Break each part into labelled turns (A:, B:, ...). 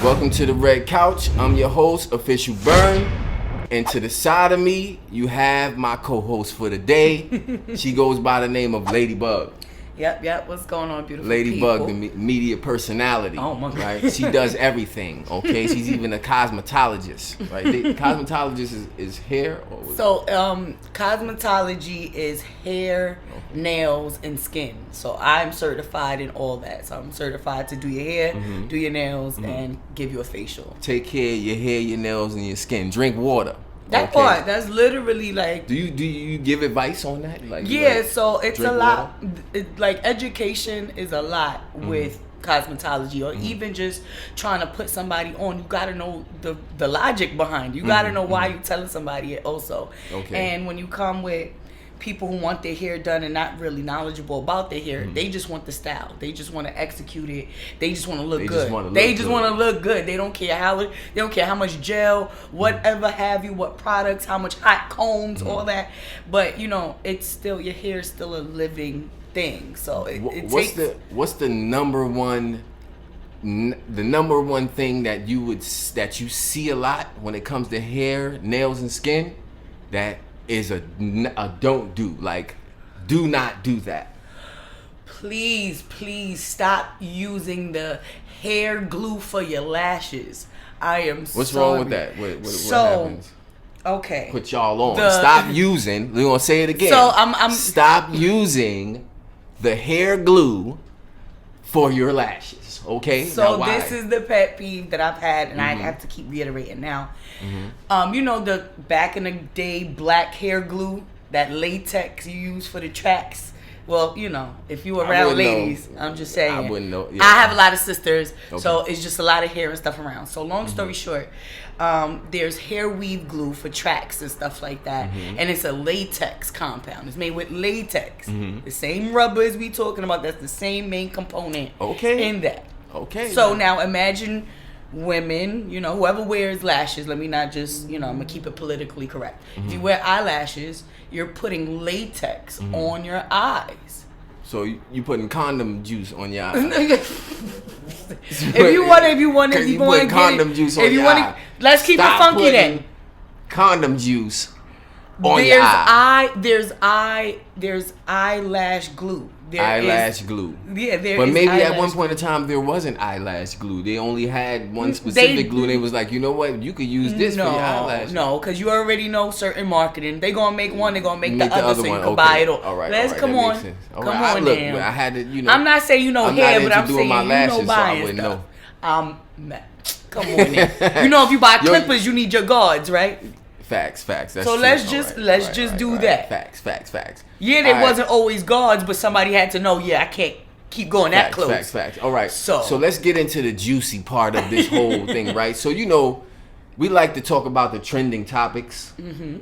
A: Welcome to the Red Couch. I'm your host, Official Burn. And to the side of me, you have my co-host for the day. She goes by the name of Ladybug.
B: Yep. What's going on, beautiful
A: Ladybug,
B: people?
A: the media personality.
B: Oh, my God.
A: Right? She does everything, okay? She's even a cosmetologist, right? Cosmetologist is hair?
B: So, cosmetology is hair, nails, and skin. So, I'm certified in all that. So, I'm certified to do your hair, do your nails, and give you a facial.
A: Take care of your hair, your nails, and your skin. Drink water.
B: That part, that's literally like...
A: Do you give advice on that?
B: So it's a lot. Like education is a lot with cosmetology, or even just trying to put somebody on. You got to know the logic behind. You got to know why you're telling somebody it also. Okay. And when you come with people who want their hair done and not really knowledgeable about their hair, they just want the style. They just want to execute it. They just want to look good. They just want to look good. They don't care how much gel, whatever have you, what products, how much hot combs, all that. But it's still, your hair is still a living thing. So
A: what's the number one thing that you see a lot when it comes to hair, nails, and skin that is a don't do? Like, do not do that.
B: Please stop using the hair glue for your lashes. What's
A: wrong with that? What happens?
B: Okay.
A: Put y'all on. Stop using. We're gonna say it again.
B: So I'm
A: stop using the hair glue for your lashes. Okay.
B: So this is the pet peeve that I've had, and I have to keep reiterating now. The back in the day black hair glue, that latex you use for the tracks. Well, if you around ladies, I'm just saying.
A: I wouldn't know. Yeah.
B: I have a lot of sisters, so it's just a lot of hair and stuff around. So long story short, there's hair weave glue for tracks and stuff like that, and it's a latex compound. It's made with latex, the same rubber as we talking about. That's the same main component in that.
A: Okay.
B: So now imagine women, whoever wears lashes, let me not just, I'm going to keep it politically correct. If you wear eyelashes, you're putting latex on your eyes.
A: So you putting condom juice on your eyes.
B: if you want to
A: put condom juice on your eye.
B: Let's keep it funky then.
A: Condom juice on your eye.
B: There's eyelash glue.
A: Glue.
B: Yeah,
A: but maybe at one point in time there wasn't eyelash glue. They only had one specific glue. And they was like, you know what? You could use this for your eyelash.
B: No, because you already know certain marketing. They gonna make one. They gonna make the other so you can buy it all.
A: All right.
B: Come on. Come on,
A: look, I had to.
B: I'm not saying hair, but I'm saying
A: my lashes,
B: buying
A: so
B: stuff. Come on, then. If you buy clippers, you need your guards, right?
A: Facts. That's
B: so
A: true.
B: let's just do that.
A: Facts.
B: Yeah, there wasn't always guards, but somebody had to know. Yeah, I can't keep going that close.
A: Facts. All right. So let's get into the juicy part of this whole thing, right? So we like to talk about the trending topics,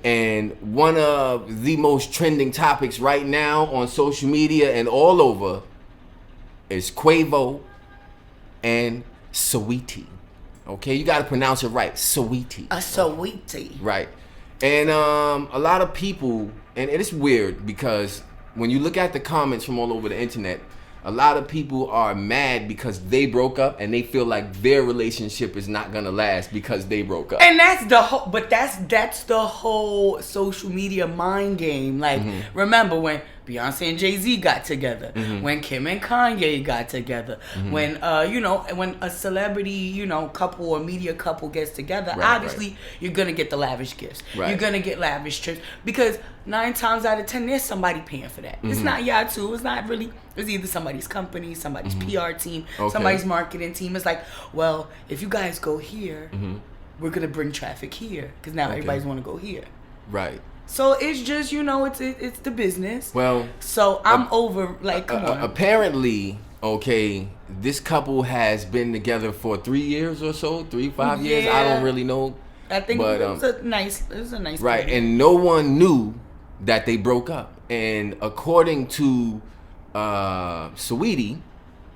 A: and one of the most trending topics right now on social media and all over is Quavo and Saweetie. Okay, you got to pronounce it right, Saweetie.
B: A Saweetie.
A: Right. And a lot of people, and it's weird because when you look at the comments from all over the internet, a lot of people are mad because they broke up and they feel like their relationship is not gonna last because they broke up.
B: And that's the whole, but that's the whole social media mind game. Like, remember when Beyonce and Jay-Z got together, when Kim and Kanye got together, when when a celebrity, couple or media couple gets together, obviously you're gonna get the lavish gifts. You're gonna get lavish trips because 9 times out of 10 there's somebody paying for that. It's not y'all two. It's not really. It's either somebody's company, somebody's PR team, somebody's marketing team. It's like, well, if you guys go here, we're gonna bring traffic here because now everybody's want to go here.
A: Right.
B: So it's just it's the business.
A: Well,
B: so I'm over. Like, come on.
A: Apparently, this couple has been together for 3 years or so, 5 years. I don't really know.
B: I think it was a nice.
A: Right, and no one knew that they broke up. And according to Saweetie,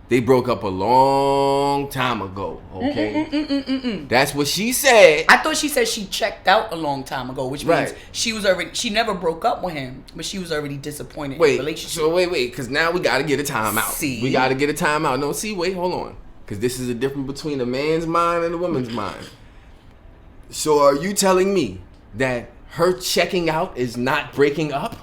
A: they broke up a long time ago. Okay, that's what she said.
B: I thought she said she checked out a long time ago, which means she never broke up with him, but she was already disappointed in the relationship.
A: So wait, because now we got to get a timeout. We got to get a timeout. No, wait, hold on. because this is a difference between a man's mind and a woman's mind. So are you telling me that her checking out is not breaking up?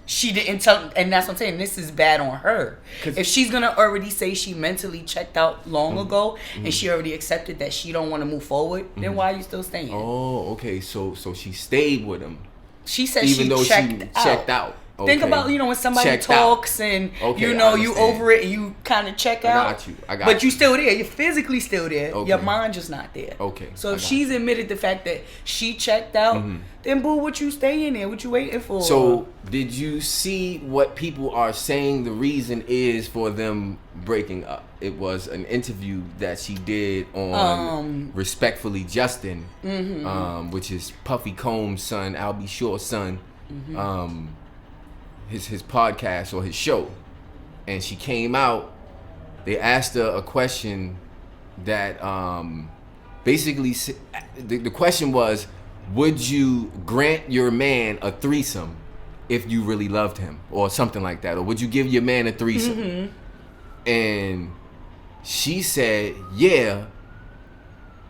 B: She didn't tell, and that's what I'm saying. This is bad on her. If she's gonna already say she mentally checked out long ago, and she already accepted that she don't want to move forward, then why are you still staying?
A: Oh, okay. So she stayed with him.
B: She said
A: even though
B: checked
A: she checked out. Okay.
B: Think about, when somebody
A: Checked
B: talks
A: out.
B: and,
A: Okay,
B: you over it and you kind of check out.
A: I got you.
B: But you still there. You're physically still there.
A: Okay.
B: Your mind just not there.
A: Okay.
B: So if she's admitted the fact that she checked out, then boo, what you staying there? What you waiting for?
A: So did you see what people are saying the reason is for them breaking up? It was an interview that she did on Respectfully Justin, which is Puffy Combs' son, Albie Shaw's son. His podcast or his show, and she came out. They asked her a question that basically the question was, would you grant your man a threesome if you really loved him, or something like that, or would you give your man a threesome? And she said, yeah,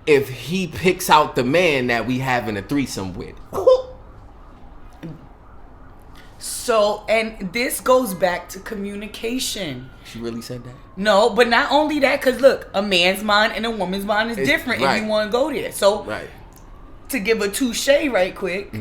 A: if he picks out the man that we having a threesome with.
B: So, and this goes back to communication.
A: She really said that?
B: No, but not only that, because look, a man's mind and a woman's mind is different if you want to go there. So, to give a touche right quick,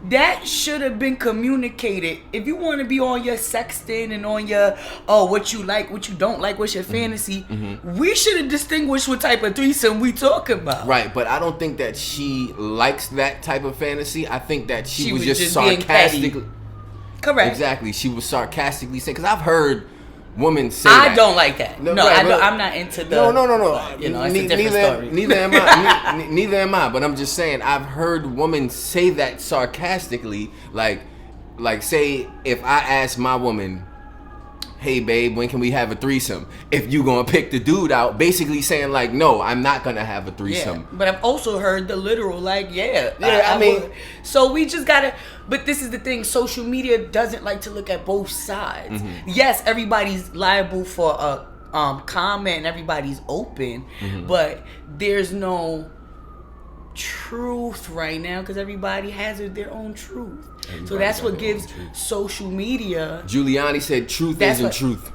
B: that should have been communicated. If you want to be on your sexting and on your, what you like, what you don't like, what's your fantasy, we should have distinguished what type of threesome we talking about.
A: Right, but I don't think that she likes that type of fantasy. I think that she was just
B: sarcastically. Correct.
A: Exactly. She was sarcastically saying, because I've heard women say that.
B: I don't like that. No, I'm not into the...
A: No.
B: It's a different story.
A: Neither am I. Neither am I. But I'm just saying, I've heard women say that sarcastically. Like say, if I ask my woman, hey babe, when can we have a threesome? If you gonna pick the dude out, basically saying like, no, I'm not gonna have a threesome.
B: Yeah, but I've also heard the literal like, I mean, so we just gotta. But this is the thing: social media doesn't like to look at both sides. Yes, everybody's liable for a comment, and everybody's open, but there's no truth right now because everybody has their own truth. So that's what gives social media.
A: Giuliani said truth isn't truth.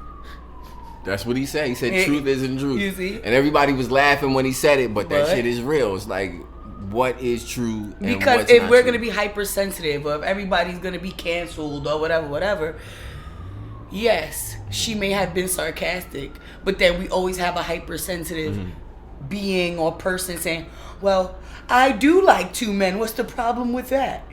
A: That's what he said. He said truth isn't truth.
B: You see?
A: And everybody was laughing when he said it, but that shit is real. It's like, what is true and
B: because
A: what's
B: if
A: not
B: we're
A: true?
B: Gonna be hypersensitive, or if everybody's gonna be canceled or whatever, yes, she may have been sarcastic, but then we always have a hypersensitive being or person saying, well, I do like two men. What's the problem with that?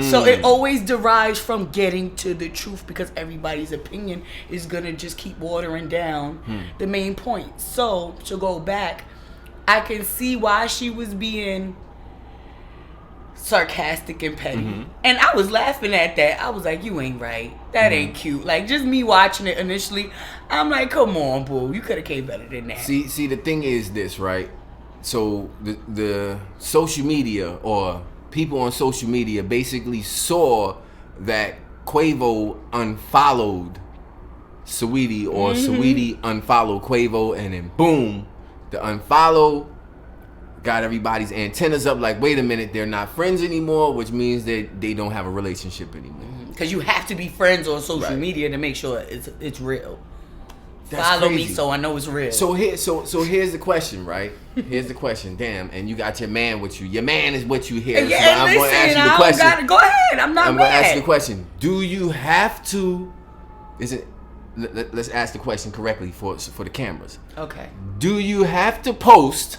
B: So it always derives from getting to the truth because everybody's opinion is going to just keep watering down the main point. So to go back, I can see why she was being sarcastic and petty. And I was laughing at that. I was like, you ain't right. That ain't cute. Like, just me watching it initially, I'm like, come on, boo. You could have came better than that.
A: See, the thing is this, right? So the social media or people on social media basically saw that Quavo unfollowed Saweetie or Saweetie unfollowed Quavo, and then boom, the unfollow got everybody's antennas up like, wait a minute, they're not friends anymore, which means that they don't have a relationship anymore.
B: Because you have to be friends on social media to make sure it's real.
A: That's
B: Follow
A: crazy.
B: me so I know it's real.
A: So here's the question, right? Here's the question. Damn, and you got your man with you. Your man is with you here.
B: Yeah,
A: so I'm going to ask you the question.
B: Go ahead. I'm
A: going to ask you the question. Do you have to? Let's ask the question correctly for the cameras.
B: Okay.
A: Do you have to post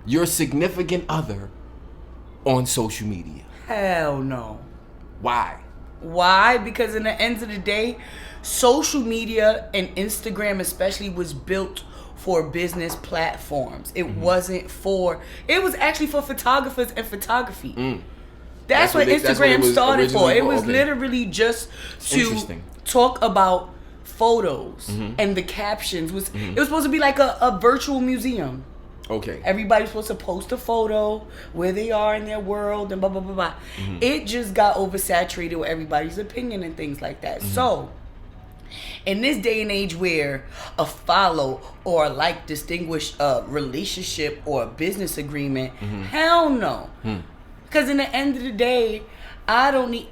A: your significant other on social media?
B: Hell no.
A: Why?
B: Why? Because in the end of the day, social media and Instagram especially was built for business platforms. It wasn't for, it was actually for photographers and photography. That's what Instagram started for. It was literally just to talk about photos and the captions. It was supposed to be like a virtual museum.
A: Okay.
B: Everybody's supposed to post a photo where they are in their world and blah, blah, blah, blah. It just got oversaturated with everybody's opinion and things like that. So, In this day and age where a follow or a like distinguish a relationship or a business agreement, hell no. Because in the end of the day, I don't need,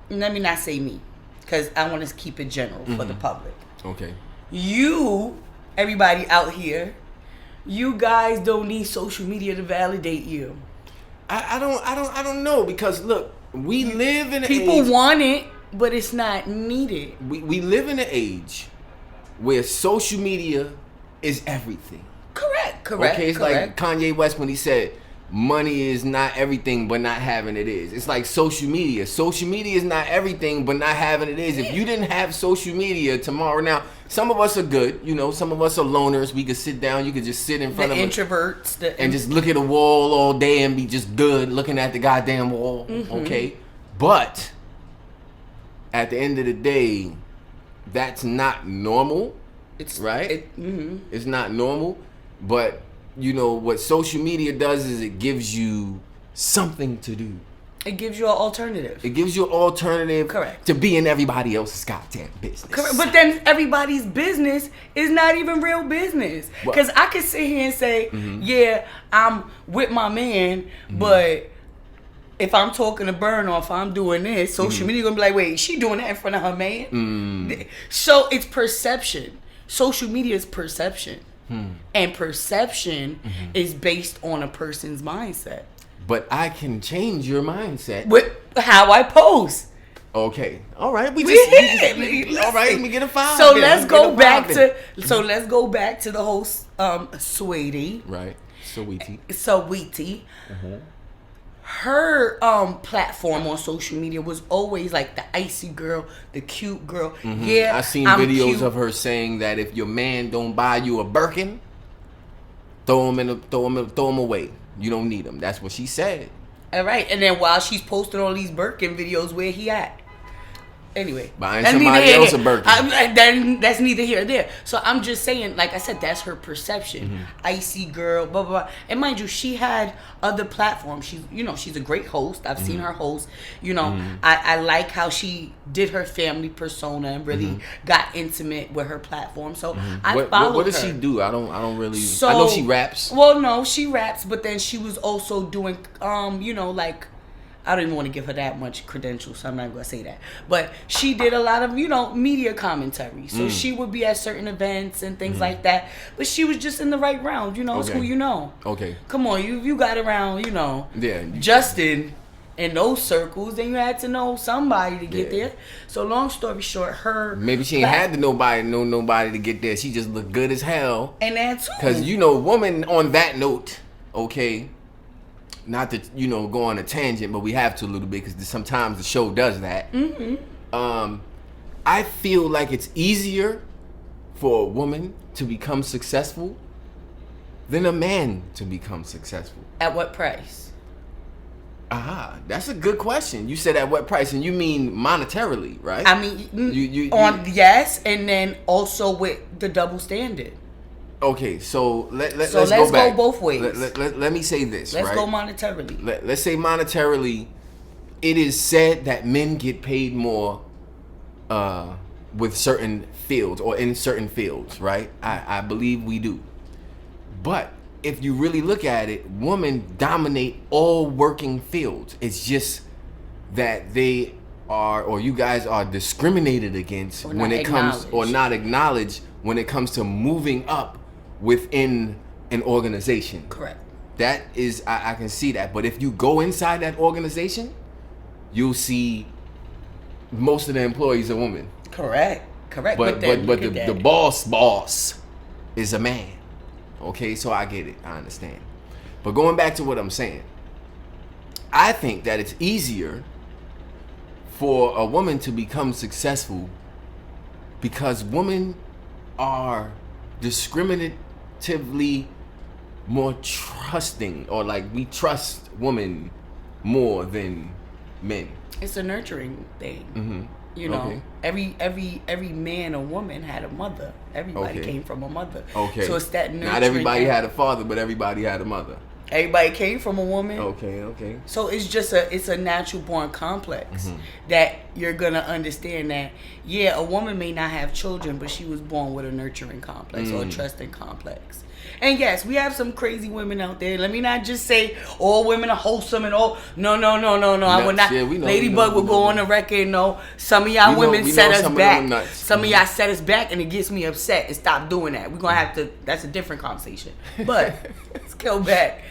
B: let me not say me, because I want to keep it general for the public.
A: Okay.
B: You, everybody out here, you guys don't need social media to validate you.
A: I don't know, because look, we live in an
B: People
A: age,
B: want it, but it's not needed.
A: we live in an age where social media is everything.
B: Correct.
A: Okay, it's like Kanye West when he said, money is not everything, but not having it is. It's like social media. Social media is not everything, but not having it is. If you didn't have social media tomorrow, now, some of us are good. You know, some of us are loners. We could sit down. You could just sit in front of
B: introverts.
A: and just look at a wall all day and be just good looking at the goddamn wall. Okay? But at the end of the day, that's not normal.
B: It's
A: right? It's not normal. But you know what social media does is it gives you something to do.
B: It gives you an alternative.
A: It gives you an alternative.
B: Correct.
A: To being everybody else's goddamn business.
B: Correct. But then everybody's business is not even real business. Because I could sit here and say, yeah, I'm with my man, but if I'm talking to Burn or if I'm doing this, social media gonna be like, wait, she doing that in front of her man? So it's perception. Social media is perception. And perception is based on a person's mindset.
A: But I can change your mindset
B: With how I post.
A: Okay. All right.
B: All
A: right. Let me get a 5.
B: So let's go back to the host, Saweetie.
A: Right. Saweetie.
B: Her platform on social media was always like the icy girl, the cute girl. Yeah,
A: I've seen videos of her saying that if your man don't buy you a Birkin, throw him away. You don't need him. That's what she said.
B: All right, and then while she's posting all these Birkin videos, where he at? Anyway,
A: buying somebody else a Birkin.
B: Then that's neither here nor there. So I'm just saying, like I said, that's her perception. Icy girl, blah blah blah. And mind you, she had other platforms. She's a great host. I've seen her host. I like how she did her family persona and really got intimate with her platform. So I followed her.
A: What does she do? I don't really. I know she raps.
B: Well, no, she raps, but then she was also doing like. I don't even want to give her that much credentials, so I'm not going to say that. But she did a lot of, media commentary. So she would be at certain events and things like that. But she was just in the right round. It's who you know.
A: Okay.
B: Come on, you got around, Justin in those circles, then you had to know somebody to get there. So long story short,
A: maybe she ain't had to know nobody to get there. She just looked good as hell.
B: And that too.
A: Because, woman, on that note, okay, not to go on a tangent, but we have to a little bit because sometimes the show does that. I feel like it's easier for a woman to become successful than a man to become successful.
B: At what price?
A: That's a good question. You said at what price, and you mean monetarily, right?
B: I mean, yes, and then also with the double standard.
A: Okay, so let's
B: go both ways.
A: Let me say this.
B: Let's go monetarily.
A: Let's say monetarily, it is said that men get paid more with certain fields or in certain fields, right? I believe we do. But if you really look at it, women dominate all working fields. It's just that they are, or you guys are discriminated against when it comes, or not acknowledged when it comes to moving up within an organization.
B: Correct.
A: That is, I can see that. But if you go inside that organization, you'll see most of the employees are women.
B: Correct.
A: But the boss is a man. Okay, so I get it. I understand. But going back to what I'm saying, I think that it's easier for a woman to become successful because women are discriminatively more trusting, or like we trust women more than men.
B: It's a nurturing thing.
A: Okay.
B: Every man or woman had a mother. Everybody came from a mother.
A: Okay.
B: So it's that nurturing.
A: Not everybody had a father, but everybody had a mother.
B: Everybody came from a woman.
A: Okay.
B: So it's a natural born complex that you're gonna understand that a woman may not have children, but she was born with a nurturing complex or a trusting complex. And yes, we have some crazy women out there. Let me not just say all women are wholesome and all. No. I would not. Ladybug will go on the record. No, some of y'all women set us back. Some of y'all set us back, and it gets me upset. And stop doing that. We're gonna have to. That's a different conversation. But let's go back.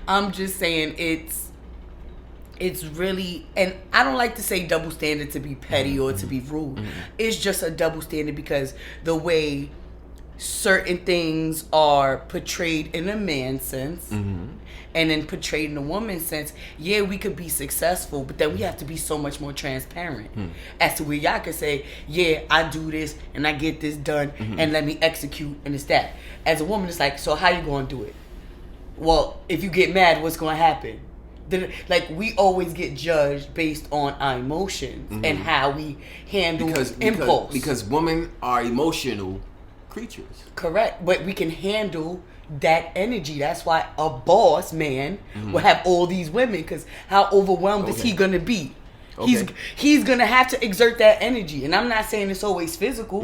B: I'm just saying it's really, and I don't like to say double standard to be petty or to be rude. It's just a double standard because the way certain things are portrayed in a man's sense and then portrayed in a woman's sense, we could be successful, but then we have to be so much more transparent as to where y'all can say, I do this and I get this done and let me execute, and it's that. As a woman, it's like, so how you gonna do it? Well, if you get mad, what's gonna happen? Like, we always get judged based on our emotions and how we handle impulse.
A: Because women are emotional creatures.
B: Correct, but we can handle that energy. That's why a boss man will have all these women, because how overwhelmed is he gonna be? He's gonna have to exert that energy, and I'm not saying it's always physical,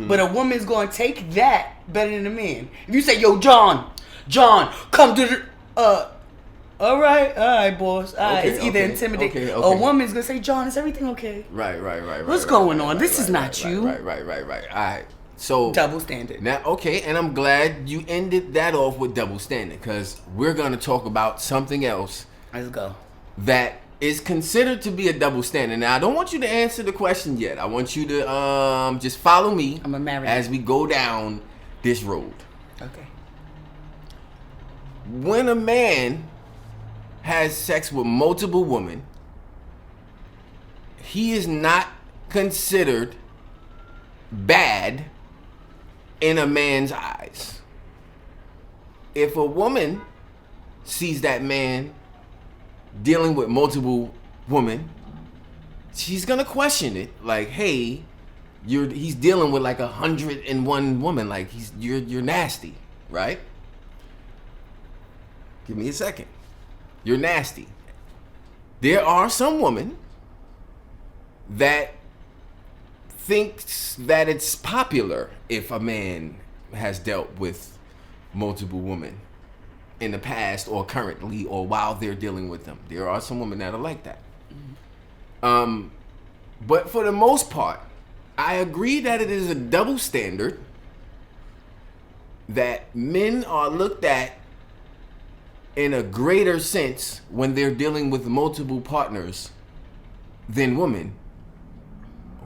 B: but a woman's gonna take that better than a man. If you say, yo, John, come to the all right, boss. It's either intimidating. A woman's gonna say, John, is everything okay?
A: Right.
B: What's going on? This is not you.
A: Right. All right. So
B: double standard.
A: Now, and I'm glad you ended that off with double standard, because we're gonna talk about something else.
B: Let's go.
A: That is considered to be a double standard. Now, I don't want you to answer the question yet. I want you to just follow me as we go down this road.
B: Okay.
A: When a man has sex with multiple women, he is not considered bad in a man's eyes. If a woman sees that man dealing with multiple women, she's gonna question it. Like, hey, he's dealing with like 101 women. Like, you're nasty, right? Give me a second. You're nasty. There are some women that thinks that it's popular if a man has dealt with multiple women in the past or currently or while they're dealing with them. There are some women that are like that. But for the most part, I agree that it is a double standard, that men are looked at in a greater sense when they're dealing with multiple partners than women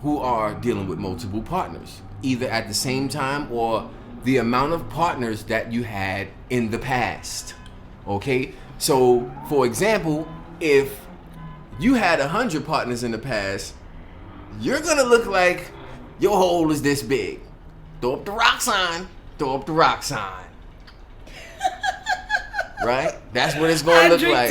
A: who are dealing with multiple partners, either at the same time or the amount of partners that you had in the past. Okay? So, for example, if you had 100 partners in the past, you're gonna look like your hole is this big. Throw up the rock sign. Right? That's what it's gonna look like.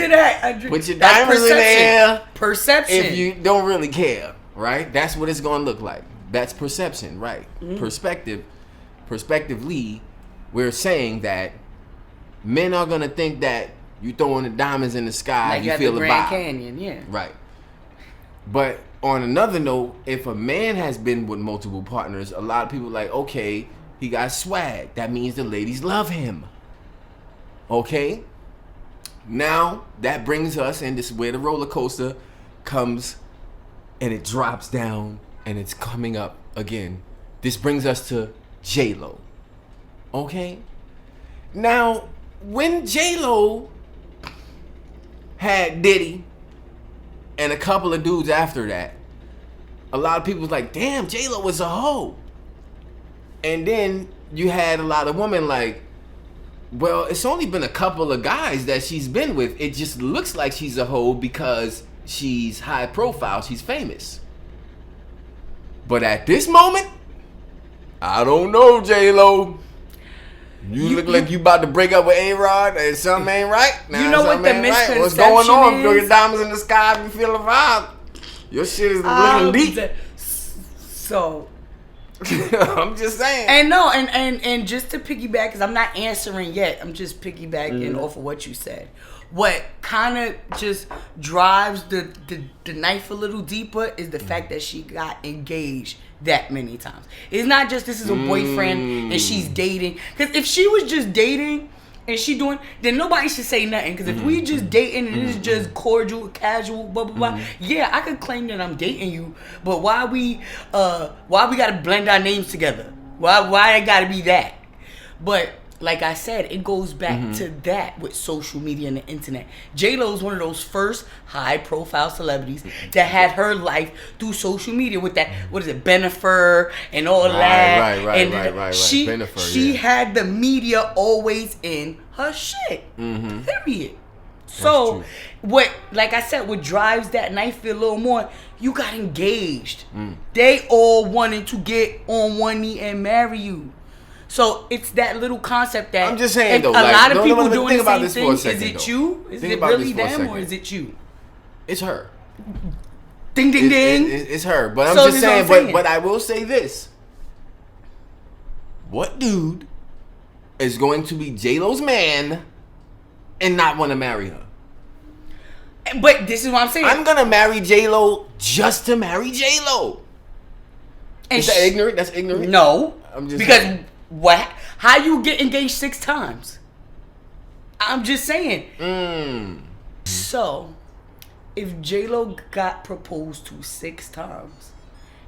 A: Put your diamonds in the air.
B: Perception.
A: If you don't really care, right? That's what it's gonna look like. That's perception, right? Perspectively, we're saying that men are gonna think that you throwing the diamonds in the sky,
B: like
A: you feel the
B: Grand
A: vibe.
B: Canyon, yeah.
A: Right. But on another note, if a man has been with multiple partners, a lot of people are like, okay, he got swag. That means the ladies love him. Okay? Now, that brings us, and this is where the roller coaster comes, and it drops down, and it's coming up again. This brings us to J-Lo. Okay? Now, when J-Lo had Diddy and a couple of dudes after that, a lot of people was like, damn, J-Lo was a hoe. And then you had a lot of women like, well, it's only been a couple of guys that she's been with. It just looks like she's a hoe because she's high profile, she's famous. But at this moment, I don't know, J-Lo. You look like you about to break up with A-Rod and something ain't right.
B: Now, you know what the misconception
A: What's going on? Throw your diamonds in the sky if you feel the vibe. Your shit is looking deep.
B: So,
A: I'm just saying.
B: And no, and just to piggyback, because I'm not answering yet. I'm just piggybacking off of what you said. What kind of just drives the knife a little deeper is the fact that she got engaged that many times. It's not just this is a boyfriend and she's dating. Because if she was just dating and she doing, then nobody should say nothing. Because if we just dating and it's just cordial, casual, blah blah blah, yeah, I could claim that I'm dating you. But why we gotta blend our names together? Why it gotta be that? But like I said, it goes back to that with social media and the internet. J-Lo is one of those first high-profile celebrities that had her life through social media with that, what is it, Bennifer and all that.
A: Right.
B: She had the media always in her shit. Period. So, like I said, what drives that knife a little more, you got engaged. They all wanted to get on one knee and marry you. So it's that little concept that
A: I'm just saying though,
B: a lot of people doing
A: the
B: the
A: same
B: thing. Is it you? Is it really them or is it you?
A: It's her.
B: Ding ding ding.
A: It's her. But I'm just saying. But I will say this: what dude is going to be J-Lo's man and not want to marry her?
B: But this is what I'm saying.
A: I'm gonna marry J-Lo just to marry J-Lo. Is that ignorant? That's ignorant.
B: No,
A: I'm just
B: because.
A: saying.
B: What? How you get engaged 6 times? I'm just saying. So, if J-Lo got proposed to 6 times,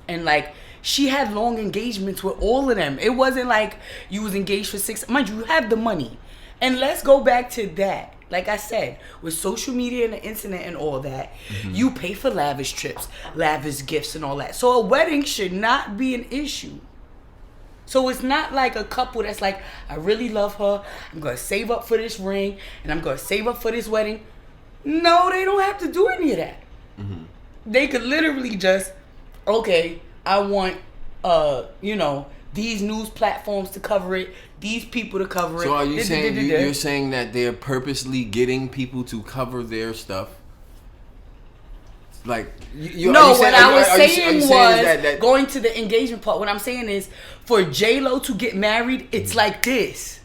B: and like she had long engagements with all of them, it wasn't like you was engaged for 6. Mind you have the money, and let's go back to that. Like I said, with social media and the internet and all that, you pay for lavish trips, lavish gifts, and all that. So a wedding should not be an issue. So it's not like a couple that's like, I really love her, I'm going to save up for this ring, and I'm going to save up for this wedding. No, they don't have to do any of that. They could literally just, okay, I want, these news platforms to cover it, these people to cover it.
A: So are you saying, you're saying that they're purposely getting people to cover their stuff? Like
B: what I was saying was going to the engagement part. What I'm saying is for J-Lo to get married, it's like this.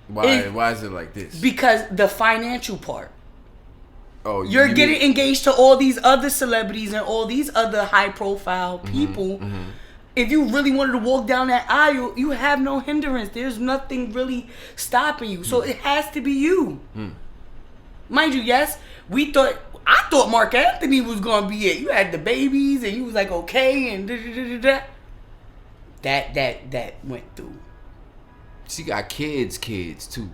A: Why is it like this?
B: Because the financial part.
A: Oh,
B: you're getting engaged to all these other celebrities and all these other high profile people. If you really wanted to walk down that aisle, you have no hindrance. There's nothing really stopping you. So it has to be you. Mind you, yes, I thought Mark Anthony was gonna be it. You had the babies, and you was like, okay, and that went through.
A: She got kids too.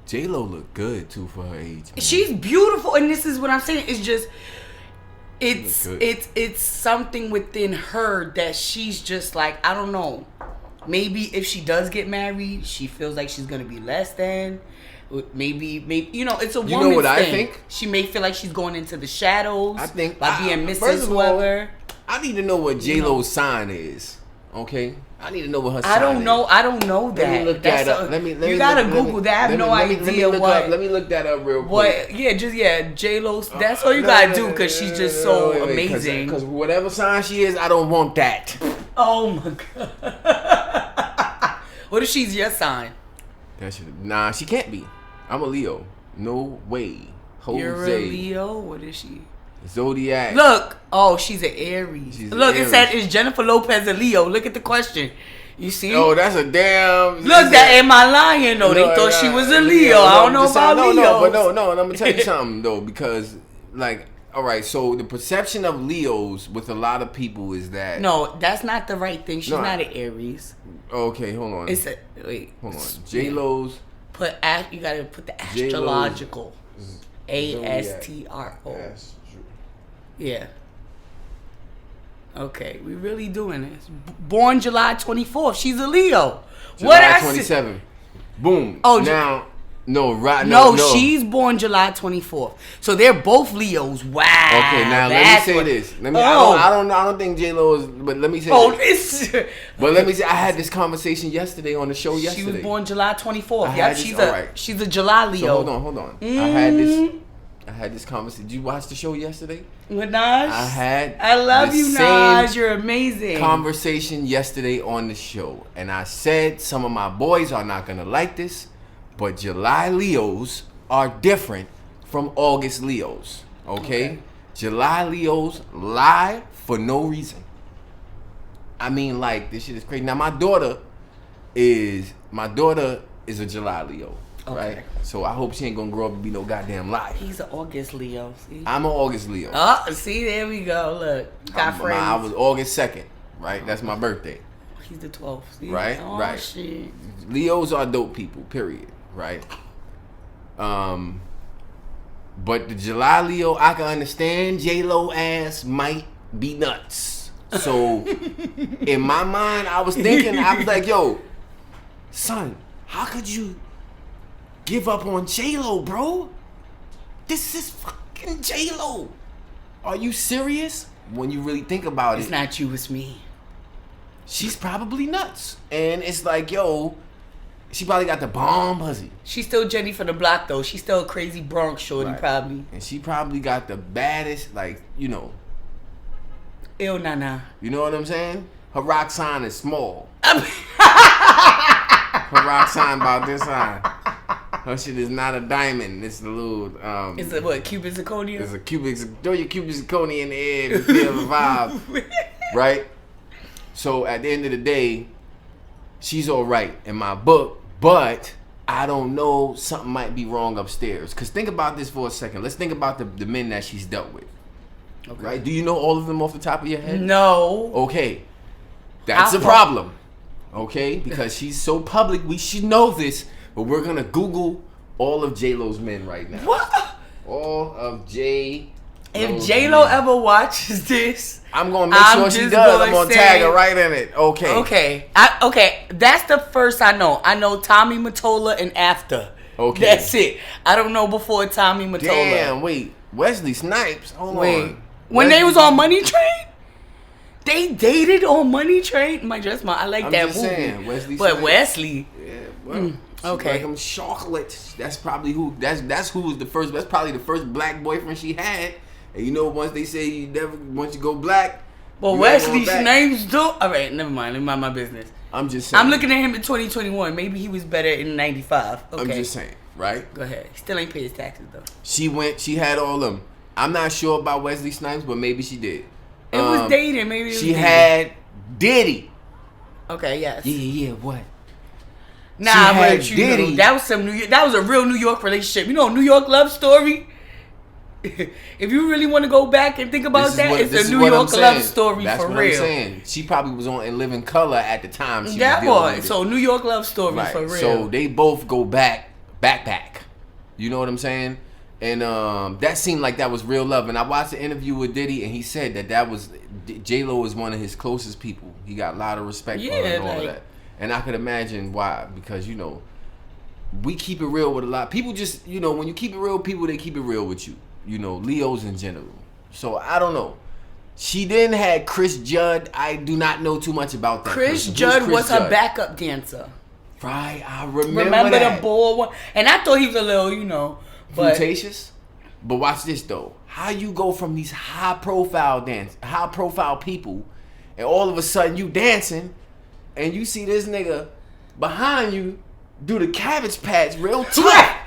A: J-Lo look good too for her age. Man.
B: She's beautiful, and this is what I'm saying. It's just, it's something within her that she's just like, I don't know. Maybe if she does get married, she feels like she's gonna be less than. Maybe it's a woman's thing. You know what I think? She may feel like she's going into the shadows.
A: I think
B: by being Mrs. Whoever.
A: I need to know what J-Lo's sign is. Okay, I need to know what her sign is.
B: I don't know that.
A: Let me look that up.
B: You gotta Google that. I have no idea what.
A: Let me look that up real quick.
B: What? Yeah, J-Lo's. That's all you gotta do because she's just so amazing.
A: Because whatever sign she is, I don't want that.
B: Oh my god. What if she's your sign?
A: Nah, she can't be. I'm a Leo. No way. Jose.
B: You're a Leo? What is she?
A: Zodiac.
B: Look. Oh, she's an Aries. It said, is Jennifer Lopez a Leo? Look at the question. You see?
A: Oh, that's a damn...
B: Look, that am I lying, though? They thought she was a Leo. I don't know about Leo.
A: No, I'm going to tell you something, though, because, like, all right, so the perception of Leos with a lot of people is that...
B: No, that's not the right thing. She's not an Aries.
A: Okay, hold on. Hold on. J-Lo's...
B: You gotta put the astrological. ASTRO. Yeah. Okay, we really doing this. Born July 24th. She's a Leo.
A: July 27th. Boom.
B: Oh,
A: now...
B: No, she's born July 24th. So they're both Leos. Wow.
A: Okay, now let me say this. I don't think J-Lo is, but let me say this. But let me say, I had this conversation yesterday on the show yesterday.
B: She was born July 24th. Yep, she's a July Leo.
A: So hold on. I had this I had this conversation. Did you watch the show yesterday?
B: With Naj?
A: I
B: love you, Naj. You're amazing.
A: Conversation yesterday on the show. And I said some of my boys are not going to like this, but July Leos are different from August Leos. Okay? July Leos lie for no reason. I mean, like, this shit is crazy. Now, my daughter is a July Leo. Okay. Right? So I hope she ain't gonna grow up and be no goddamn liar.
B: He's an August Leo. See?
A: I'm an August Leo.
B: Oh, see, there we go. Look, got friends.
A: I was August 2nd, right? That's my birthday.
B: He's the 12th. See?
A: Right?
B: Oh,
A: right.
B: Shit.
A: Leos are dope people, period. Right? But the July Leo, I can understand J-Lo ass might be nuts. So in my mind, I was like, yo, son, how could you give up on J-Lo, bro? This is fucking J-Lo. Are you serious? When you really think about
B: it's not you, it's me.
A: She's probably nuts. And it's like, yo, she probably got the bomb pussy.
B: She's still Jenny from the block, though. She's still a crazy Bronx shorty, right. Probably.
A: And she probably got the baddest, like, you know.
B: Ew, nana.
A: You know what I'm saying? Her rock sign is small. Her rock sign about this sign. Her shit is not a diamond. It's a little.
B: It's a what? Cubic zirconia?
A: It's a cubic. Throw your cubic zirconia in the air and feel the vibe. Right? So at the end of the day, she's all right in my book, but I don't know. Something might be wrong upstairs. Because think about this for a second. Let's think about the men that she's dealt with. Okay. Right? Do you know all of them off the top of your head?
B: No.
A: Okay. That's a problem. Okay? Because she's so public, we should know this. But we're going to Google all of J-Lo's men right now.
B: What?
A: All of J-Lo's
B: If J-Lo ever watches this,
A: I'm going to make sure she does. I'm going to tag her right in it. Okay.
B: Okay. Okay. That's the first I know. I know Tommy Mottola and after.
A: Okay.
B: That's it. I don't know before Tommy Mottola.
A: Damn, wait. Wesley Snipes? Hold on.
B: When they was on Money Train? They dated on Money Train? I like that movie.
A: Saying, Wesley
B: but
A: Snipes.
B: Weslly.
A: Yeah, well.
B: Okay.
A: Like them chocolate. That's probably who. That's who was the first. That's probably the first black boyfriend she had. And you know, once they say once you go black.
B: Well, Wesley Snipes do. All right, never mind. Never mind my business.
A: I'm just saying.
B: I'm looking at him in 2021. Maybe he was better in '95. Okay.
A: I'm just saying, right?
B: Go ahead. He still ain't paid his taxes though.
A: She had all them. I'm not sure about Wesley Snipes, but maybe she did.
B: It was dating. Maybe it was
A: she had Diddy.
B: Okay. Yes.
A: Yeah. What?
B: Nah, but you know, that was that was a real New York relationship. You know, New York love story. If you really want to go back and think about that, it's a New York love story. That's for real. That's what I'm saying. She probably was on In Living Color at the time. That was so New York love story for real.
A: So they both go back. You know what I'm saying? And that seemed like that was real love. And I watched an interview with Diddy, and he said that was J-Lo was one of his closest people. He got a lot of respect for her and all of that. And I could imagine why, because, you know, we keep it real with a lot. People just, you know, when you keep it real, people, they keep it real with you. You know, Leos in general. So, I don't know. She then had Chris Judd. I do not know too much about that.
B: Chris Judd was her backup dancer.
A: Right, I remember that.
B: The ball one? And I thought he was a little, you know.
A: Flirtatious? But watch this, though. How you go from these high-profile people, and all of a sudden you dancing, and you see this nigga behind you do the Cabbage Patch real tough.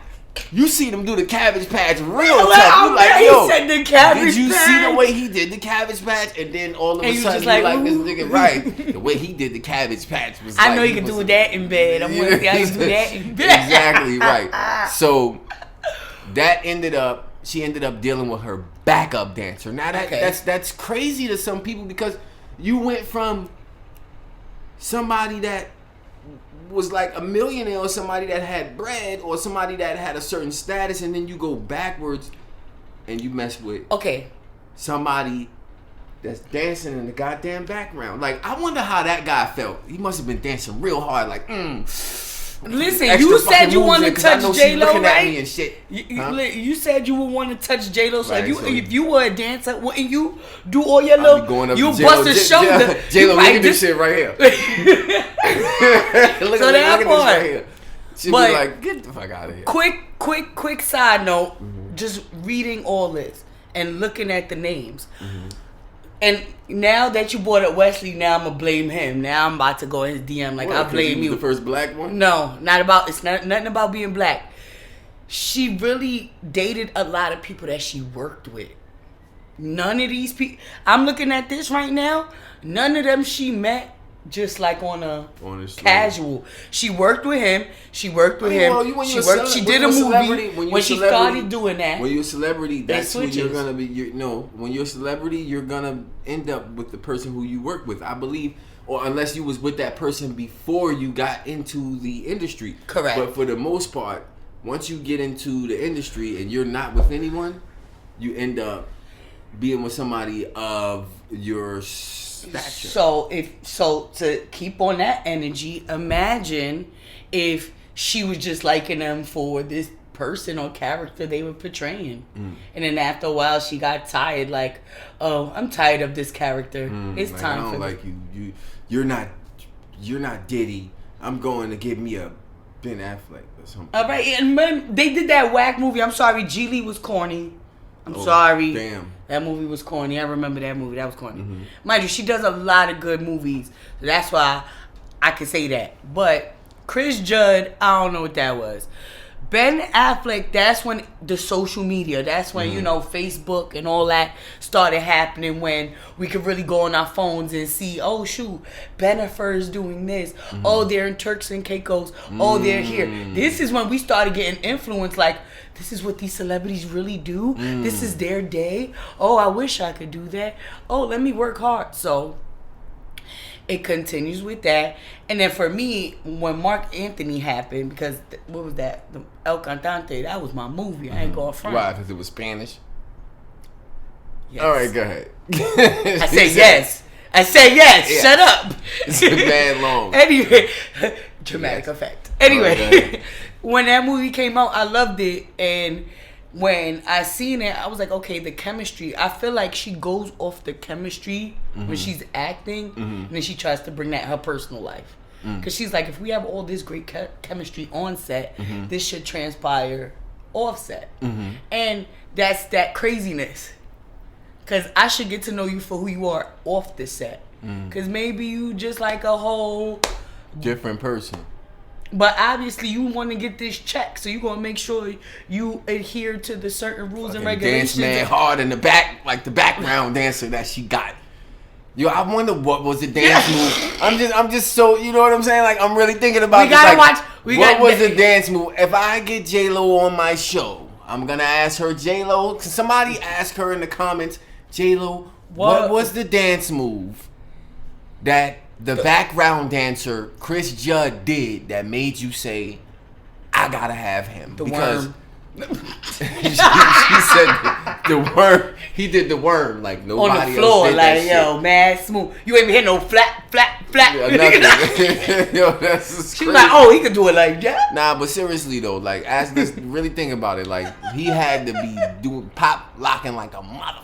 A: You see them do the Cabbage Patch real tough. You like, yo, did you see the way he did the Cabbage Patch? And then all of a sudden you like this nigga, right? The way he did the Cabbage Patch was
B: I know he can do that in bed. I'm going to see how you do that in bed.
A: Exactly, right. So she ended up dealing with her backup dancer. Now that's crazy to some people, because you went from somebody that was like a millionaire, or somebody that had bread, or somebody that had a certain status, and then you go backwards and you mess with somebody that's dancing in the goddamn background. Like, I wonder how that guy felt. He must have been dancing real hard, like,
B: Listen, you said you want to touch J-Lo, right?
A: And shit.
B: You said you would want to touch J-Lo, so, if you were a dancer, wouldn't you do all your little, you bust a shoulder.
A: J-Lo, look at this shit right here. Look at this right here. She'd be like, get the fuck out of here.
B: Quick side note. just reading all this and looking at the names. Mm-hmm. And now that you brought up Wesley, now I'm gonna blame him. Now I'm about to go in his DM like, I blame you.
A: The first black one?
B: No, it's nothing about being black. She really dated a lot of people that she worked with. None of these people. I'm looking at this right now. None of them she met just like on a casual. She worked with him. She did a movie. When she started doing that.
A: When you're a celebrity, that's when you're gonna be. When you're a celebrity, you're gonna end up with the person who you work with. I believe, or unless you was with that person before you got into the industry.
B: Correct.
A: But for the most part, once you get into the industry and you're not with anyone, you end up being with somebody of your stature.
B: So to keep on that energy, imagine if she was just liking them for this person or character they were portraying, and then after a while she got tired. Like, oh, I'm tired of this character. It's
A: like,
B: time.
A: I don't like you. You're not Diddy. I'm going to give me a Ben Affleck or something.
B: All right, and they did that whack movie. I'm sorry, Geely was corny. I'm sorry.
A: Damn.
B: That movie was corny. I remember that movie. That was corny. Mm-hmm. Mind you, she does a lot of good movies. So that's why I can say that. But Chris Judd, I don't know what that was. Ben Affleck, that's when the social media, that's when, Facebook and all that started happening, when we could really go on our phones and see, oh, shoot, Bennifer's doing this. Mm-hmm. Oh, they're in Turks and Caicos. Oh, they're here. This is when we started getting influenced, like, this is what these celebrities really do. This is their day. Oh, I wish I could do that. Oh, let me work hard. So it continues with that. And then for me, when Mark Anthony happened, because what was that? The El Cantante, that was my movie. I ain't going front.
A: Why? Because it was Spanish?
B: Yes.
A: All right, go ahead.
B: I said yes. Yeah. Shut up.
A: It's been mad long.
B: Anyway, dramatic effect. Anyway, when that movie came out, I loved it. And when I seen it, I was like, okay, the chemistry. I feel like she goes off the chemistry when she's acting, and then she tries to bring that in her personal life. Because she's like, if we have all this great chemistry on set, this should transpire off set. And that's that craziness. Because I should get to know you for who you are off the set. Because maybe you just like a whole
A: different person.
B: But obviously you want to get this check, so you're going to make sure you adhere to the certain rules and regulations.
A: Dance man hard in the back, like the background dancer that she got. Yo, I wonder what was the dance move. I'm just so, you know what I'm saying? Like, I'm really thinking about
B: we gotta watch.
A: What was the dance move? If I get J-Lo on my show, I'm going to ask her, J-Lo, because somebody asked her in the comments, J-Lo, what was the dance move that the background dancer Chris Judd did that made you say, I gotta have him?
B: Worm.
A: she said the worm. He did the worm like nobody
B: on the floor,
A: else did
B: like
A: that
B: yo, mad smooth. You ain't hear no flap.
A: Yeah, yo, that's
B: she was like, oh, he could do it like that.
A: Nah, but seriously though, like, really think about it. Like, he had to be doing pop locking like a motherfucker.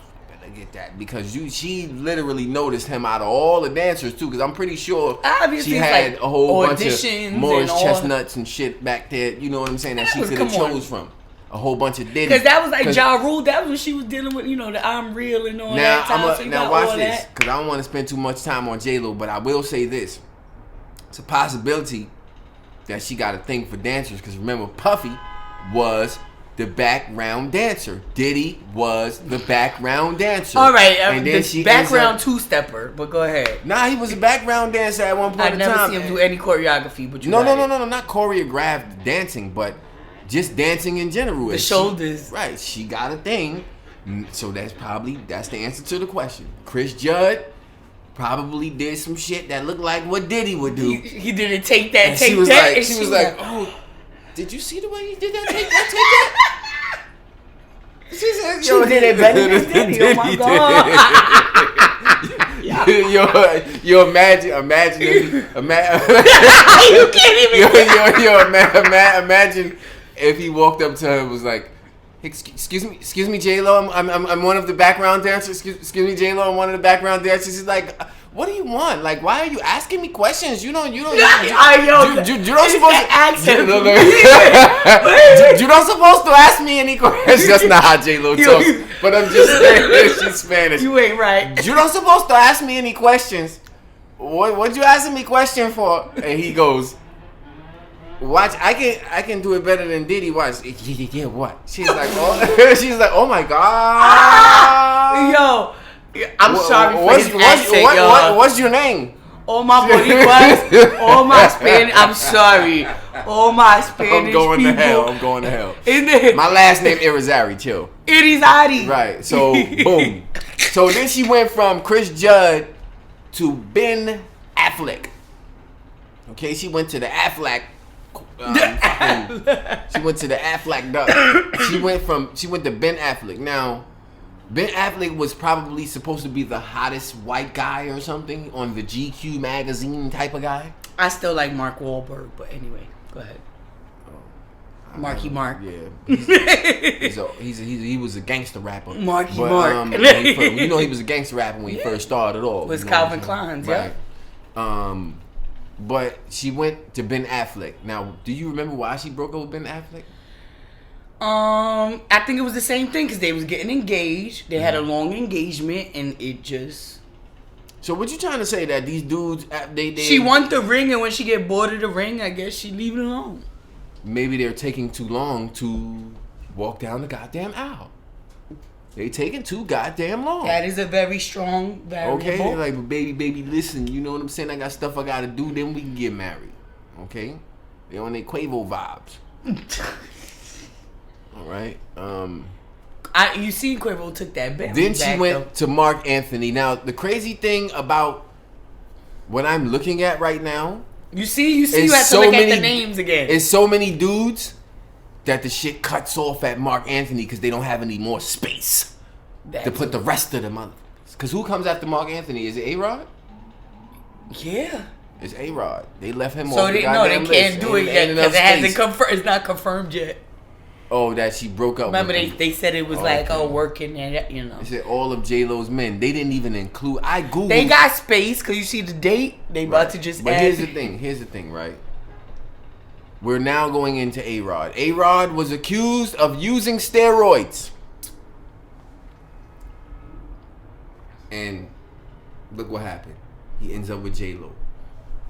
A: Get that, because she literally noticed him out of all the dancers too, because I'm pretty sure
B: obviously
A: she had
B: like
A: a whole bunch of
B: Morris
A: Chestnuts and shit back there, you know what I'm saying, that she could have chose from. A whole bunch of Diddy.
B: Because that was like Ja Rule, that was what she was dealing with, the I'm real and all that.
A: Now watch this, because I don't want to spend too much time on J-Lo, but I will say this. It's a possibility that she got a thing for dancers, because remember, Puffy was the background dancer. Diddy was the background dancer.
B: All right, and then she background two-stepper, but go ahead.
A: Nah, he was a background dancer at one point in time.
B: I never see him do any choreography, but
A: no, not choreographed dancing, but just dancing in general.
B: The shoulders.
A: Right, she got a thing. So that's the answer to the question. Chris Judd probably did some shit that looked like what Diddy would do.
B: He didn't take that,
A: and she was like, oh, did you see the way he did that? Take that. She said,
B: she did it better than Diddy. Oh my
A: God. Yo, imagine
B: you can't even.
A: Imagine if he walked up to her and was like, excuse me, J-Lo, I'm one of the background dancers. Excuse me, J-Lo, I'm one of the background dancers. She's like, what do you want? Like, why are you asking me questions? You don't supposed to ask me any questions. That's not how J-Lo talks. But I'm just saying, she's Spanish.
B: You ain't right.
A: You don't supposed to ask me any questions. What you asking me question for? And he goes, watch, I can do it better than Diddy. Watch. Yeah, what? She's like, oh my God.
B: Yo, I'm sorry for his accent, y'all.
A: What's your name?
B: Oh my boricuas, all my Spanish. I'm sorry, all my Spanish
A: I'm going to hell. My last name Irizarry. Chill.
B: Irizarry.
A: Right. So boom. So then she went from Chris Judd to Ben Affleck. Okay, she went to the Affleck. She went to the Affleck duck. She went to Ben Affleck. Now, Ben Affleck was probably supposed to be the hottest white guy or something on the GQ magazine type of guy.
B: I still like Mark Wahlberg, but anyway, go ahead. Marky Mark.
A: Yeah, he was a gangster rapper.
B: Marky Mark.
A: You know he was a gangster rapper when he first started off.
B: Was Calvin Klein's,
A: right? Yeah. But she went to Ben Affleck. Now, do you remember why she broke up with Ben Affleck?
B: I think it was the same thing because they was getting engaged. They had a long engagement, and it just.
A: So what you trying to say that these dudes they
B: She want the ring, and when she get bored of the ring, I guess she leave it alone.
A: Maybe they're taking too long to walk down the goddamn aisle. They taking too goddamn long.
B: That is a very strong variable.
A: Okay, they're like, baby, listen, you know what I'm saying? I got stuff I gotta do, then we can get married. Okay? They on their Quavo vibes. All right.
B: You see, Quavo took that bet.
A: Then she went to Mark Anthony. Now, the crazy thing about what I'm looking at right now.
B: You have to look at the names again.
A: It's so many dudes that the shit cuts off at Mark Anthony because they don't have any more space to put the rest of them on. Because who comes after Mark Anthony? Is it A-Rod?
B: Yeah.
A: It's A-Rod. They left him off
B: the goddamn list. So they can't do it yet because it hasn't confirmed. It's not confirmed yet.
A: Oh, that she broke up.
B: Remember, they said it was working and, you know.
A: They said all of J-Lo's men. They didn't even include. I Googled.
B: They got space because you see the date. They about to just
A: But here's the thing, right? We're now going into A-Rod. A-Rod was accused of using steroids. And look what happened. He ends up with J-Lo.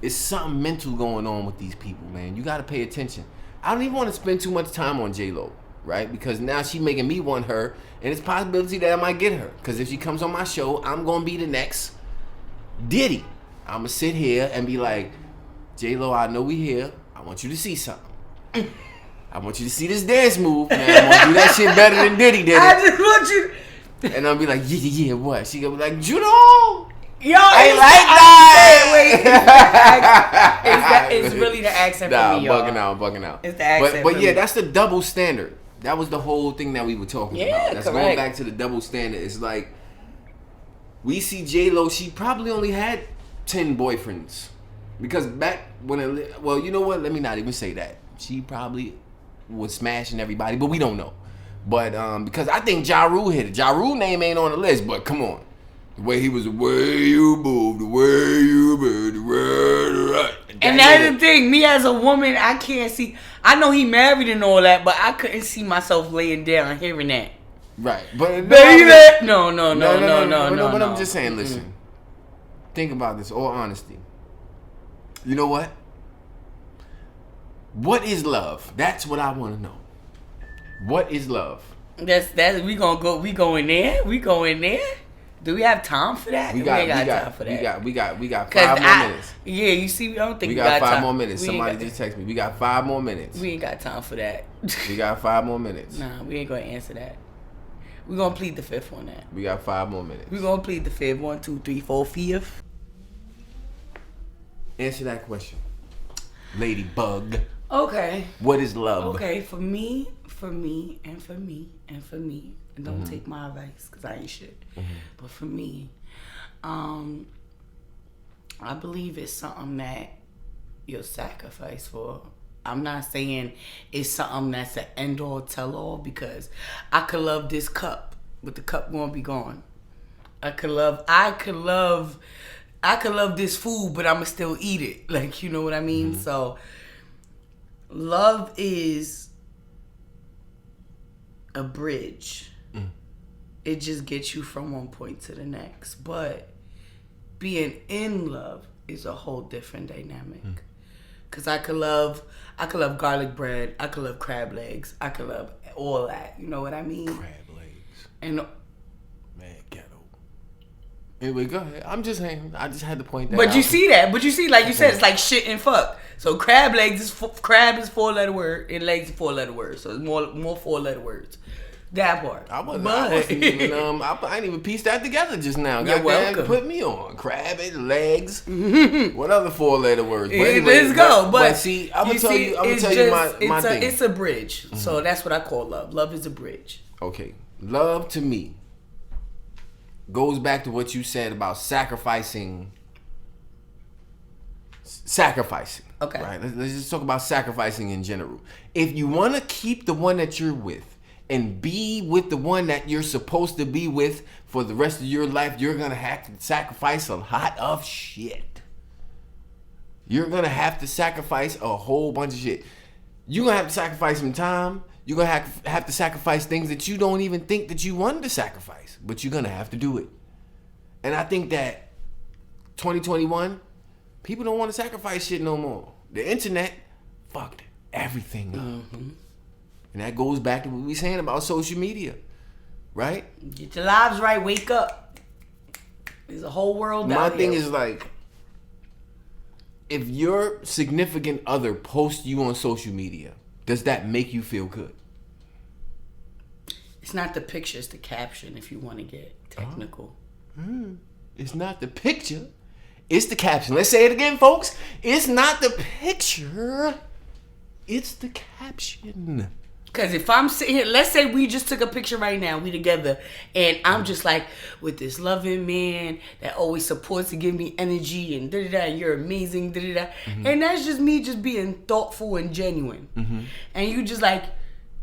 A: It's something mental going on with these people, man. You got to pay attention. I don't even want to spend too much time on J-Lo, right? Because now she's making me want her, and it's a possibility that I might get her. Because if she comes on my show, I'm going to be the next Diddy. I'm going to sit here and be like, J-Lo, I know we here. I want you to see something. I want you to see this dance move, man. I'm going to do that shit better than Diddy did it.
B: I just want you.
A: And I'll be like, yeah, what? She gonna be like, Juno!
B: Yo, I like that. It's really the accent for me,
A: I'm bugging out.
B: It's the accent.
A: But yeah, that's the double standard. That was the whole thing that we were talking about. That's
B: correct.
A: Going back to the double standard. It's like we see J-Lo. She probably only had 10 boyfriends because back when you know what? Let me not even say that. She probably was smashing everybody, but we don't know. But because I think Ja Rule hit it. Ja Rule name ain't on the list, but come on. The way he was, the way you move, the way you move, the way.
B: And that's the thing. Me as a woman, I can't see. I know he married and all that, but I couldn't see myself laying down hearing that.
A: Right, but
B: baby, no.
A: But I'm just saying. Listen, think about this. All honesty. You know what? What is love? That's what I want to know. What is love?
B: That's we go in there. Do we have time for that? We ain't got time for that.
A: We got 5 more minutes.
B: Yeah, you see, I don't think
A: we got 5 more minutes. Somebody just text me. We got 5 more minutes.
B: We ain't got time for that.
A: We got 5 more minutes.
B: Nah, we ain't gonna answer that. We're gonna plead the fifth on that.
A: We got 5 more minutes.
B: We're gonna plead the fifth. 1, 2, 3, 4, 5.
A: Answer that question, Ladybug.
B: Okay.
A: What is love?
B: Okay, for me, and don't take my advice because I ain't shit. But for me, I believe it's something that you'll sacrifice for. I'm not saying it's something that's an end all tell all because I could love this cup, but the cup won't be gone. I could love I could love this food, but I'ma still eat it. Like, you know what I mean? So love is a bridge. It just gets you from one point to the next. But being in love is a whole different dynamic. Cause I could love garlic bread. I could love crab legs. I could love all that. You know what I mean?
A: Crab legs.
B: And
A: man, ghetto. Anyway, go ahead. I'm just saying. I just had to point that out.
B: But you see that. But you see, like you said, it's like shit and fuck. So crab legs is crab is 4-letter word and legs is 4-letter word. So it's more 4-letter words. That part.
A: I wasn't even, I didn't even piece that together just now.
B: You're welcome.
A: Put me on. Crab and legs. What other 4-letter words? But
B: anyway, let's go. But
A: see, I'm going to tell you my thing.
B: It's a bridge. So that's what I call love. Love is a bridge.
A: Okay. Love to me goes back to what you said about sacrificing. Okay. Right. Let's just talk about sacrificing in general. If you want to keep the one that you're with, and be with the one that you're supposed to be with for the rest of your life, you're going to have to sacrifice a lot of shit. You're going to have to sacrifice a whole bunch of shit. You're going to have to sacrifice some time. You're going to have to sacrifice things that you don't even think that you wanted to sacrifice. But you're going to have to do it. And I think that 2021, people don't want to sacrifice shit no more. The internet fucked everything up. And that goes back to what we were saying about social media, right?
B: Get your lives right. Wake up. There's a whole world out here.
A: My thing is like, if your significant other posts you on social media, does that make you feel good?
B: It's not the picture, it's the caption if you want to get technical.
A: It's not the picture, it's the caption. Let's say it again, folks. It's not the picture, it's the caption.
B: Because if I'm sitting here, let's say we just took a picture right now, we together, and I'm just like, with this loving man that always supports and give me energy and da-da-da, and you're amazing, da-da-da. And that's just me just being thoughtful and genuine. And you just like,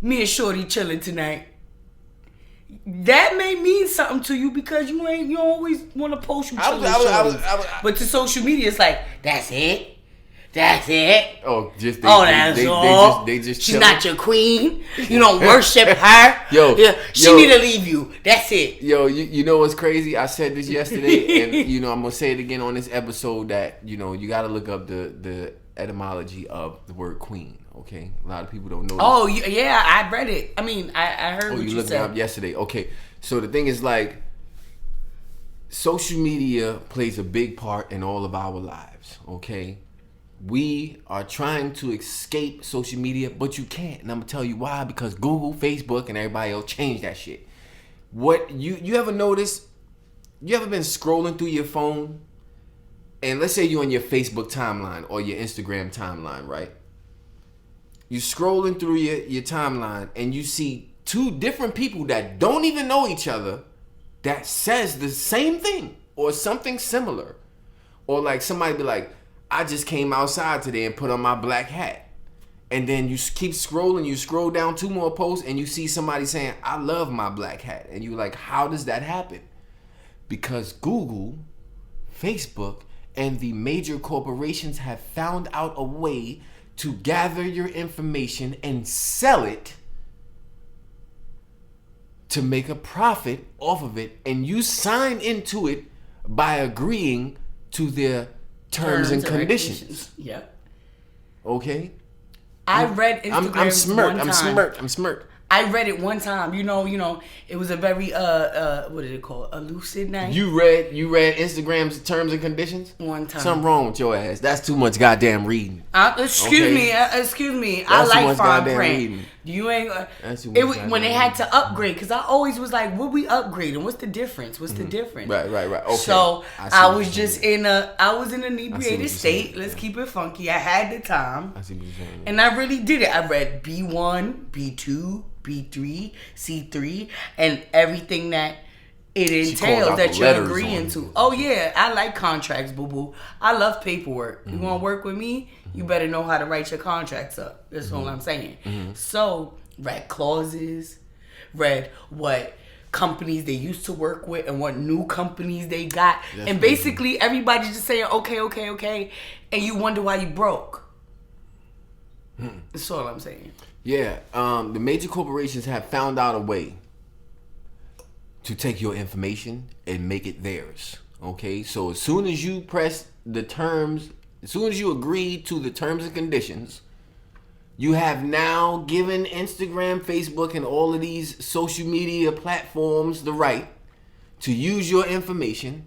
B: me and Shorty chilling tonight. That may mean something to you because you always want to post you chilling. But to social media, it's like, that's it. That's it.
A: Oh, just
B: that's all.
A: They just
B: She's not your queen. You don't worship her. She need to leave you. That's it.
A: Yo, you know what's crazy? I said this yesterday, and I'm gonna say it again on this episode that you got to look up the etymology of the word queen. Okay, a lot of people don't know.
B: Oh yeah, I read it. I mean, I heard what you
A: looked
B: said.
A: it up yesterday. Okay, so the thing is like, social media plays a big part in all of our lives. Okay. We are trying to escape social media, but you can't. And I'm going to tell you why. Because Google, Facebook, and everybody else changed that shit. What you ever notice? You ever been scrolling through your phone? And let's say you're on your Facebook timeline or your Instagram timeline, right? You're scrolling through your timeline and you see two different people that don't even know each other that says the same thing or something similar. Or like somebody be like, I just came outside today and put on my black hat. And then you keep scrolling, you scroll down 2 more posts and you see somebody saying, I love my black hat. And you're like, how does that happen? Because Google, Facebook, and the major corporations have found out a way to gather your information and sell it to make a profit off of it. And you sign into it by agreeing to their terms and conditions.
B: Yep.
A: Okay.
B: I read Instagram.
A: I'm smirked.
B: I read it one time. You know, it was a very what is it called? A lucid night.
A: You read Instagram's terms and conditions?
B: One time.
A: Something wrong with your ass. That's too much goddamn reading.
B: Excuse me. I like fine print. Reading. You ain't. When they had to upgrade, because I always was like, "What we upgrading? What's the difference? What's the difference?"
A: Right. Okay.
B: So I was just in an inebriated state. Let's keep it funky. I had the time.
A: I see what you're saying.
B: And I really did it. I read B1, B2, B3, C3, and everything that it entails that you're agreeing to. Oh yeah, I like contracts, boo boo. I love paperwork. You want to work with me? You better know how to write your contracts up. That's all I'm saying. So read clauses, read what companies they used to work with and what new companies they got.
A: That's
B: and
A: crazy.
B: basically everybody's just saying, okay. And you wonder why you broke. That's all I'm saying.
A: Yeah, the major corporations have found out a way to take your information and make it theirs. Okay, so as soon as you press the terms, as soon as you agree to the terms and conditions, you have now given Instagram, Facebook, and all of these social media platforms the right to use your information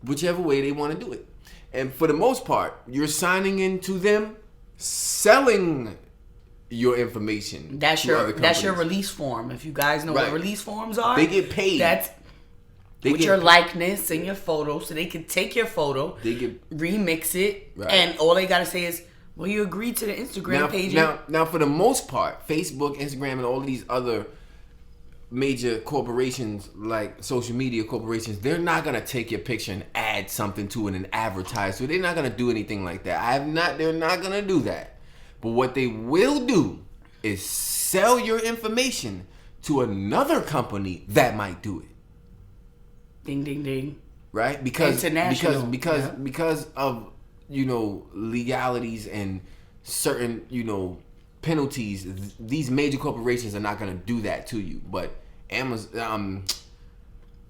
A: whichever way they want to do it. And for the most part, you're signing into them selling your information.
B: That's
A: to other
B: your
A: companies.
B: release form. If you guys know
A: Right.
B: what release forms are,
A: They get paid.
B: That's
A: They
B: with
A: get
B: your
A: paid.
B: likeness and your photo, so they can take your photo,
A: They get
B: remix it,
A: Right.
B: and all they gotta say is, "Well, you agreed to the Instagram page."
A: Now, for the most part, Facebook, Instagram, and all of these other major corporations, like social media corporations, they're not gonna take your picture and add something to it and advertise. So they're not gonna do anything like that. They're not gonna do that. But what they will do is sell your information to another company that might do it.
B: Ding, ding, ding.
A: Right? Because
B: International.
A: because of legalities and certain penalties, these major corporations are not going to do that to you. But Amazon,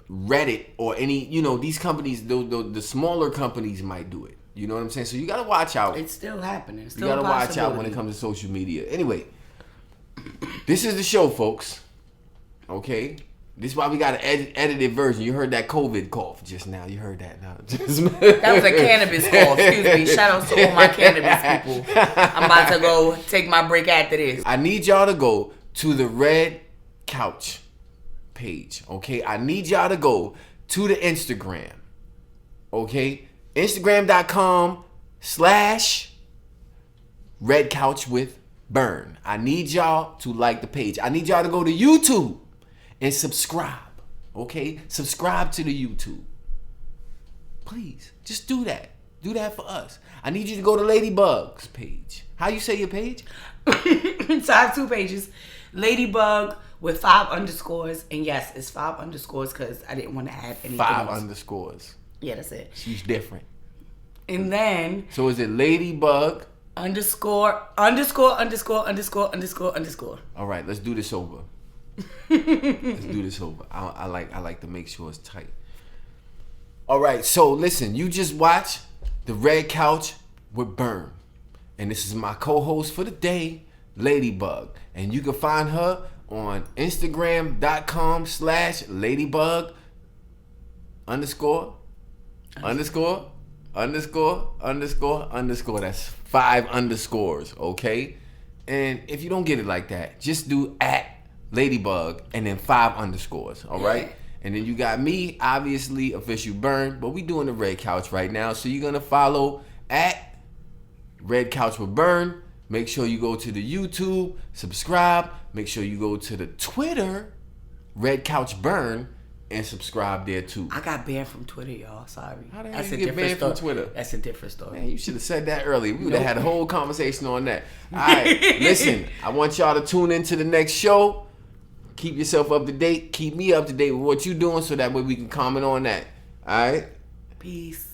A: Reddit, or any these companies, the smaller companies might do it. You know what I'm saying? So you got to watch out.
B: It's still happening. It's
A: You
B: still
A: got to watch out when it comes to social media. Anyway, this is the show, folks. Okay. This is why we got an edited version. You heard that COVID cough just now. You heard that now.
B: That was a cannabis call. Excuse me. Shout out to all my cannabis people. I'm about to go take my break after this.
A: I need y'all to go to the Red Couch page. Okay. I need y'all to go to the Instagram. Okay. Instagram.com/Red Couch with Burn. I need y'all to like the page. I need y'all to go to YouTube and subscribe. Okay? Subscribe to the YouTube. Please, just do that. Do that for us. I need you to go to Ladybug's page. How you say your page?
B: So I have 2 pages. Ladybug with 5 underscores. And yes, it's 5 underscores because I didn't want to add anything
A: 5
B: else.
A: underscores.
B: Yeah, that's it.
A: She's different.
B: And then
A: So is it Ladybug?
B: underscore.
A: All right, let's do this over. I like to make sure it's tight. All right, so listen, you just watch the Red Couch with Burn, and this is my co-host for the day, Ladybug, and you can find her on Instagram.com/Ladybug _______. That's 5 underscores, okay? And if you don't get it like that, just do @Ladybug and then 5 underscores, all right?
B: Yeah.
A: And then you got me, obviously, Official Burn, but we doing the Red Couch right now. So you're going to follow @Red Couch with Burn. Make sure you go to the YouTube, subscribe. Make sure you go to the Twitter, Red Couch Burn, and subscribe there too.
B: I got banned from Twitter, y'all. Sorry.
A: How the hell
B: That's
A: you
B: a
A: get
B: different
A: banned
B: story.
A: from Twitter?
B: That's a different story.
A: Man, you should have said that earlier. We would have had a whole conversation on that. All right, listen, I want y'all to tune into the next show. Keep yourself up to date. Keep me up to date with what you're doing so that way we can comment on that. All right?
B: Peace.